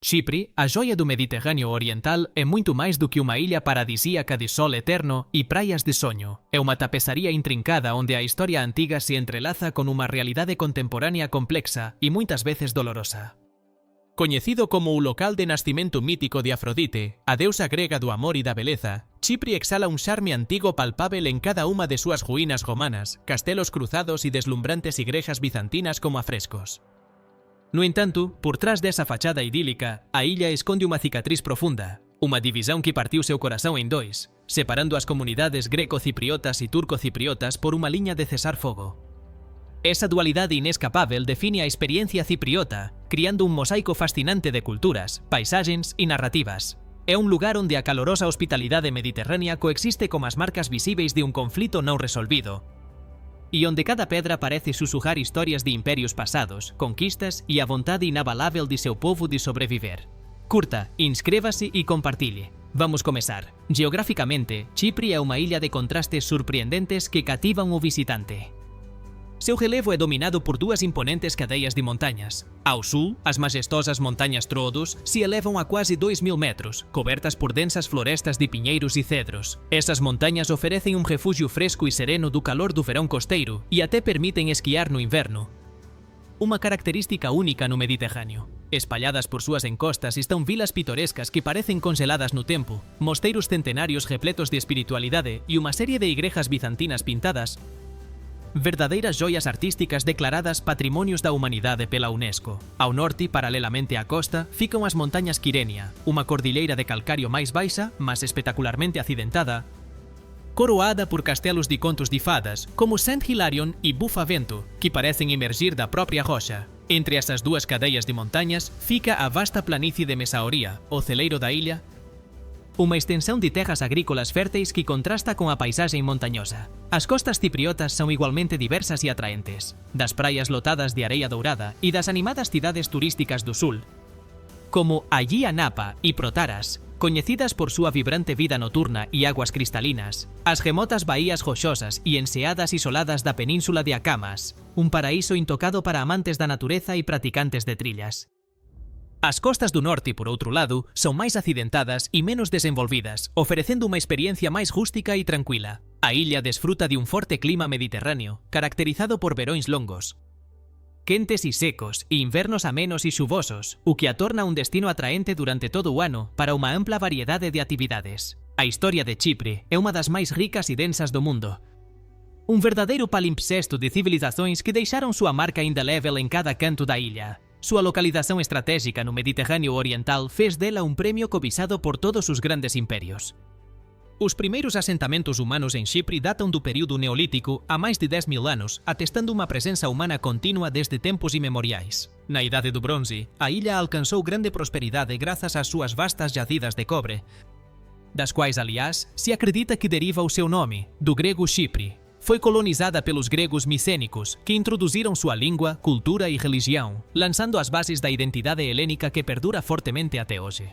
Chipre, a joia do Mediterrâneo Oriental, é muito mais do que uma ilha paradisíaca de sol eterno e praias de sonho. É uma tapeçaria intrincada onde a história antiga se entrelaza com uma realidade contemporânea complexa e muitas vezes dolorosa. Coñecido como o local de nascimento mítico de Afrodite, a deusa grega do amor e da beleza, Chipre exhala un charme antigo palpável en cada unha de súas ruínas romanas, castelos cruzados e deslumbrantes igrejas bizantinas como afrescos. No entanto, por trás dessa fachada idílica, a ilha esconde uma cicatriz profunda, uma divisão que partiu seu coração em dois, separando as comunidades greco-cipriotas e turco-cipriotas por uma linha de cessar-fogo. Essa dualidade inescapável define a experiência cipriota, criando um mosaico fascinante de culturas, paisagens e narrativas. É um lugar onde a calorosa hospitalidade mediterrânea coexiste com as marcas visíveis de um conflito não resolvido, e onde cada pedra parece sussurrar histórias de impérios passados, conquistas e a vontade inabalável de seu povo de sobreviver. Curta, inscreva-se e compartilhe. Vamos começar. Geograficamente, Chipre é uma ilha de contrastes surpreendentes que cativam o visitante. Seu relevo é dominado por duas imponentes cadeias de montanhas. Ao sul, as majestosas montanhas Troodos se elevam a quase 2.000 metros, cobertas por densas florestas de pinheiros e cedros. Essas montanhas oferecem um refúgio fresco e sereno do calor do verão costeiro e até permitem esquiar no inverno. Uma característica única no Mediterrâneo. Espalhadas por suas encostas estão vilas pitorescas que parecem congeladas no tempo, mosteiros centenários repletos de espiritualidade e uma série de igrejas bizantinas pintadas, verdadeiras joias artísticas declaradas Patrimónios da Humanidade pela Unesco. Ao norte, paralelamente à costa, ficam as montanhas Quirenia, uma cordilheira de calcário mais baixa, mas espetacularmente acidentada, coroada por castelos de contos de fadas, como Saint Hilarion e Bufavento, que parecem emergir da própria rocha. Entre essas duas cadeias de montanhas, fica a vasta planície de Messaoria, o celeiro da ilha, uma extensão de terras agrícolas férteis que contrasta com a paisagem montanhosa. As costas cipriotas são igualmente diversas e atraentes, das praias lotadas de areia dourada e das animadas cidades turísticas do sul, como Ayia Napa e Protaras, conhecidas por sua vibrante vida noturna e águas cristalinas, as remotas baías rochosas e enseadas isoladas da península de Acamas, um paraíso intocado para amantes da natureza e praticantes de trilhas. As costas do norte, por outro lado, são mais acidentadas e menos desenvolvidas, oferecendo uma experiência mais rústica e tranquila. A ilha desfruta de um forte clima mediterrâneo, caracterizado por verões longos, quentes e secos, e invernos amenos e chuvosos, o que a torna um destino atraente durante todo o ano para uma ampla variedade de atividades. A história de Chipre é uma das mais ricas e densas do mundo. Um verdadeiro palimpsesto de civilizações que deixaram sua marca indelével em cada canto da ilha. Sua localização estratégica no Mediterrâneo Oriental fez dela um prêmio cobiçado por todos os grandes impérios. Os primeiros assentamentos humanos em Chipre datam do período neolítico há mais de 10.000 anos, atestando uma presença humana contínua desde tempos imemoriais. Na Idade do Bronze, a ilha alcançou grande prosperidade graças às suas vastas jazidas de cobre, das quais, aliás, se acredita que deriva o seu nome, do grego Chipre. Foi colonizada pelos gregos micênicos, que introduziram sua língua, cultura e religião, lançando as bases da identidade helênica que perdura fortemente até hoje.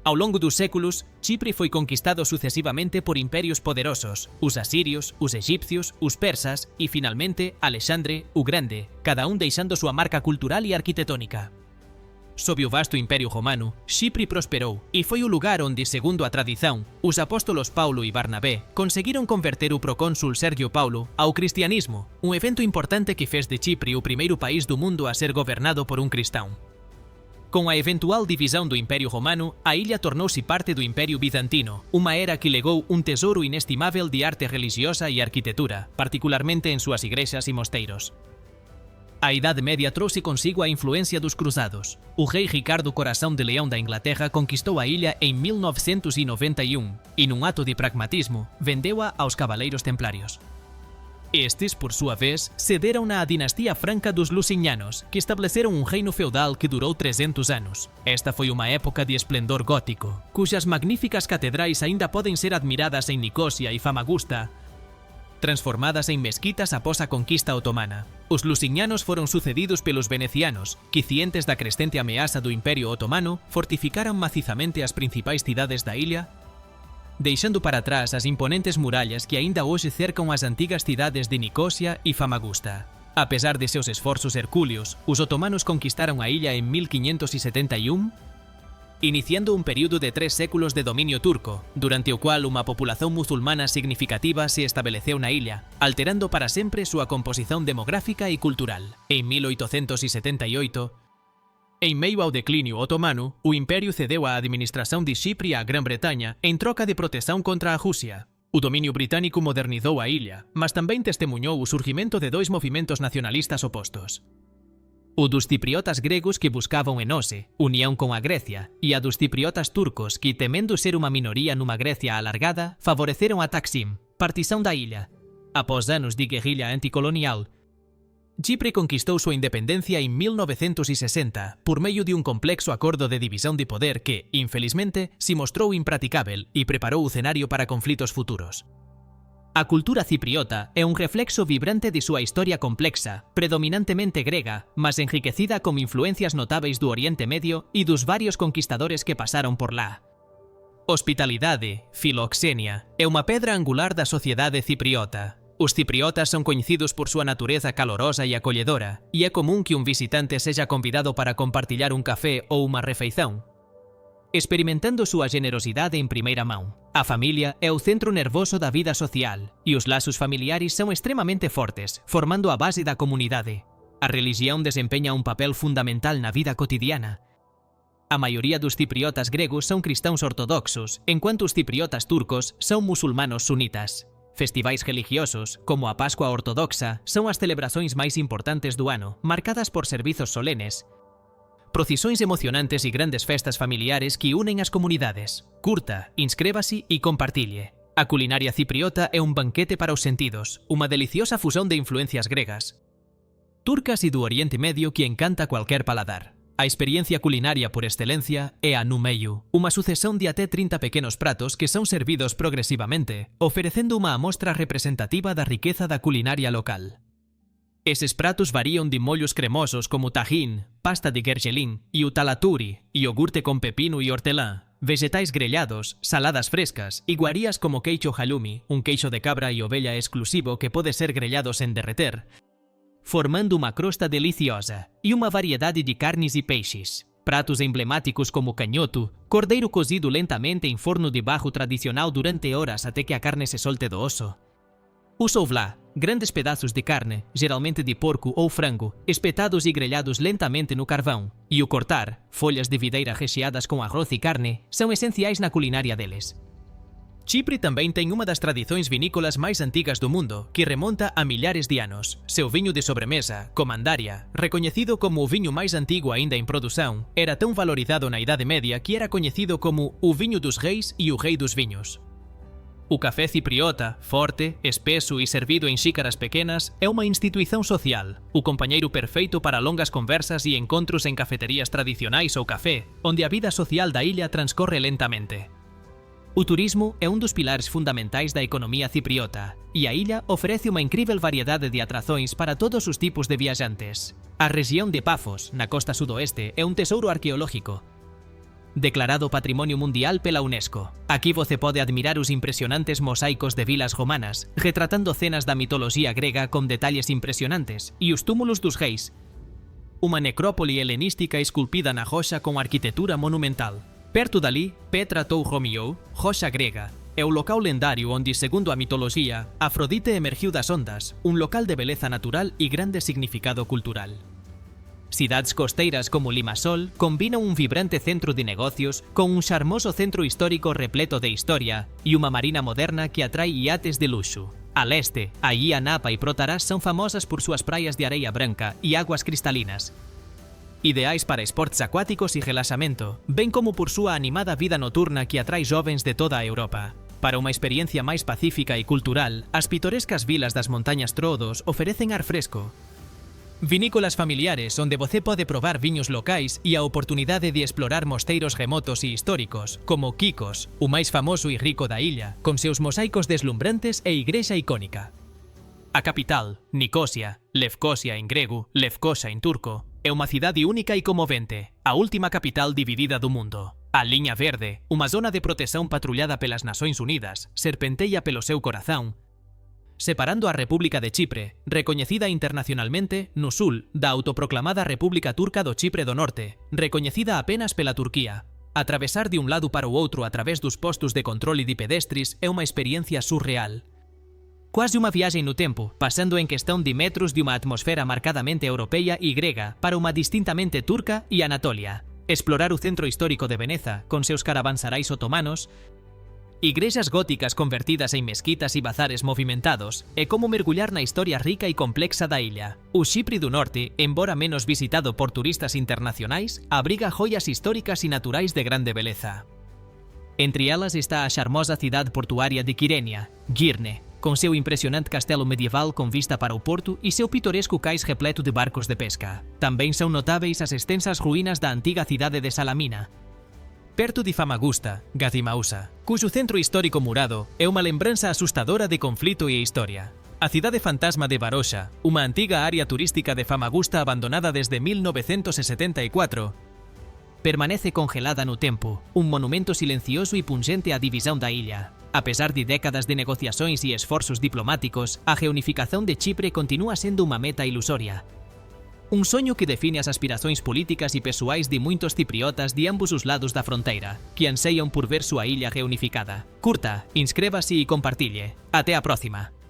Ao longo dos séculos, Chipre foi conquistado sucessivamente por impérios poderosos, os assírios, os egípcios, os persas e, finalmente, Alexandre o Grande, cada um deixando sua marca cultural e arquitetônica. Sob o vasto Império Romano, Chipre prosperou e foi o lugar onde, segundo a tradição, os apóstolos Paulo e Barnabé conseguiram converter o procônsul Sérgio Paulo ao cristianismo, um evento importante que fez de Chipre o primeiro país do mundo a ser governado por um cristão. Com a eventual divisão do Império Romano, a ilha tornou-se parte do Império Bizantino, uma era que legou um tesouro inestimável de arte religiosa e arquitetura, particularmente em suas igrejas e mosteiros. A Idade Média trouxe consigo a influência dos cruzados. O rei Ricardo Coração de Leão da Inglaterra conquistou a ilha em 1991 e, num ato de pragmatismo, vendeu-a aos Cavaleiros Templários. Estes, por sua vez, cederam-na à dinastia franca dos Lusignanos, que estabeleceram um reino feudal que durou 300 anos. Esta foi uma época de esplendor gótico, cujas magníficas catedrais ainda podem ser admiradas em Nicósia e Famagusta, transformadas em mesquitas após a conquista otomana. Os lusignanos foram sucedidos pelos venecianos, que, cientes da crescente ameaça do Império Otomano, fortificaram macizamente as principais cidades da ilha, deixando para trás as imponentes muralhas que ainda hoje cercam as antigas cidades de Nicósia e Famagusta. Apesar de seus esforços hercúleos, os otomanos conquistaram a ilha em 1571 iniciando un período de 3 séculos de dominio turco, durante o cual unha populación musulmana significativa se estableceu na illa, alterando para sempre súa composición demográfica e cultural. En 1878, en meio ao declinio otomano, o imperio cedeu a administración de Chipre á Gran Bretaña en troca de protección contra a Rusia. O dominio británico modernizou a illa, mas tamén testemunhou o surgimento de dois movimentos nacionalistas opostos. O dos cipriotas gregos que buscaban en Ose, unión con a Grecia, e a dos cipriotas turcos que, temendo ser unha minoría nunha Grecia alargada, favoreceron a Taksim, partisán da illa. Após anos de guerrilla anticolonial, Chipre conquistou súa independencia en 1960 por medio de un complexo acordo de división de poder que, infelizmente, se mostrou impraticável e preparou o cenario para conflitos futuros. A cultura cipriota é un reflexo vibrante de súa historia complexa, predominantemente grega, mas enriquecida con influencias notáveis do Oriente Medio e dos varios conquistadores que pasaron por lá. Hospitalidade, filoxenia, é unha pedra angular da sociedade cipriota. Os cipriotas son coñecidos por súa natureza calorosa e acolledora, e é común que un visitante sexa convidado para compartillar un café ou unha refeición, experimentando súa generosidade en primeira mão. A familia é o centro nervoso da vida social, e os lazos familiares son extremamente fortes, formando a base da comunidade. A religión desempeña un papel fundamental na vida cotidiana. A maioría dos cipriotas gregos son cristãos ortodoxos, enquanto os cipriotas turcos son musulmanos sunitas. Festivais religiosos, como a Pascua Ortodoxa, son as celebrações máis importantes do ano, marcadas por servizos solenes, procesións emocionantes e grandes festas familiares que unen as comunidades. Curta, inscrévase e compartille. A culinaria cipriota é un banquete para os sentidos, unha deliciosa fusón de influencias gregas, turcas e do Oriente Medio que encanta cualquier paladar. A experiencia culinaria por excelencia é a numeyu, unha sucesión de até 30 pequenos pratos que son servidos progresivamente, oferecendo unha amostra representativa da riqueza da culinaria local. Eses pratos varían de mollos cremosos como tajín, pasta de gergelim e o talaturi, iogurte con pepino e hortelã, vegetais grellados, saladas frescas, iguarías como queixo halloumi, un queixo de cabra e ovella exclusivo que pode ser grellado sen derreter, formando unha crosta deliciosa, e unha variedade de carnes e peixes. Pratos emblemáticos como canhoto, cordeiro cozido lentamente em forno de barro tradicional durante horas até que a carne se solte do osso. O souvlá, grandes pedaços de carne, geralmente de porco ou frango, espetados e grelhados lentamente no carvão, e o cortar, folhas de videira recheadas com arroz e carne, são essenciais na culinária deles. Chipre também tem uma das tradições vinícolas mais antigas do mundo, que remonta a milhares de anos. Seu vinho de sobremesa, Comandaria, reconhecido como o vinho mais antigo ainda em produção, era tão valorizado na Idade Média que era conhecido como o vinho dos reis e o rei dos vinhos. O café cipriota, forte, espeso e servido em xícaras pequenas, é uma instituição social, o companheiro perfeito para longas conversas e encontros em cafeterias tradicionais ou café, onde a vida social da ilha transcorre lentamente. O turismo é um dos pilares fundamentais da economia cipriota, e a ilha oferece uma incrível variedade de atrações para todos os tipos de viajantes. A região de Pafos, na costa sudoeste, é um tesouro arqueológico, declarado Patrimonio Mundial pela UNESCO. Aquí você pode admirar os impresionantes mosaicos de vilas romanas, retratando cenas da mitoloxía grega con detalles impresionantes, e os túmulos dos reis, unha necrópole helenística esculpida na rocha con arquitectura monumental. Perto dali, Petra tou Romiou, rocha grega, é o local lendario onde, segundo a mitoloxía, Afrodite emergiu das ondas, un local de beleza natural e grande significado cultural. Cidades costeiras como Limassol combinan un vibrante centro de negocios con un charmoso centro histórico repleto de historia e unha marina moderna que atrae iates de luxo. Al este, a Ilha Napa e Protarás son famosas por súas praias de areia branca e aguas cristalinas, ideais para esportes acuáticos e relaxamento, ben como por súa animada vida noturna que atrae jovens de toda a Europa. Para unha experiencia máis pacífica e cultural, as pitorescas vilas das montañas Troodos oferecen ar fresco, vinícolas familiares onde você pode probar viños locais e a oportunidade de explorar mosteiros remotos e históricos, como Kikos, o máis famoso e rico da illa, con seus mosaicos deslumbrantes e igrexa icónica. A capital, Nicosia, Lefkosia en grego, Lefkosa en turco, é unha cidade única e comovente, a última capital dividida do mundo. A Liña Verde, unha zona de protección patrullada pelas Nações Unidas, serpenteia pelo seu corazón, separando a República de Chipre, recoñecida internacionalmente no sul da autoproclamada República Turca do Chipre do Norte, recoñecida apenas pela Turquía. Atravesar de um lado para o outro através dos postos de controle de pedestres é uma experiência surreal. Quase uma viagem no tempo, passando em questão de metros de uma atmosfera marcadamente europeia e grega para uma distintamente turca e Anatólia. Explorar o centro histórico de Veneza, com seus caravansarais otomanos, igrejas góticas convertidas em mesquitas e bazares movimentados, é como mergulhar na história rica e complexa da ilha. O Chipre do Norte, embora menos visitado por turistas internacionais, abriga joias históricas e naturais de grande beleza. Entre elas está a charmosa cidade portuária de Quirênia, Girne, com seu impressionante castelo medieval com vista para o porto e seu pitoresco cais repleto de barcos de pesca. Também são notáveis as extensas ruínas da antiga cidade de Salamina, perto de Famagusta, Gazimausa, cujo centro histórico murado é uma lembrança assustadora de conflito e história. A cidade fantasma de Barossa, uma antiga área turística de Famagusta abandonada desde 1974, permanece congelada no tempo, um monumento silencioso e pungente à divisão da ilha. Apesar de décadas de negociações e esforços diplomáticos, a reunificação de Chipre continua sendo uma meta ilusória. Um sonho que define as aspirações políticas e pessoais de muitos cipriotas de ambos os lados da fronteira, que anseiam por ver sua ilha reunificada. Curta, inscreva-se e compartilhe. Até a próxima!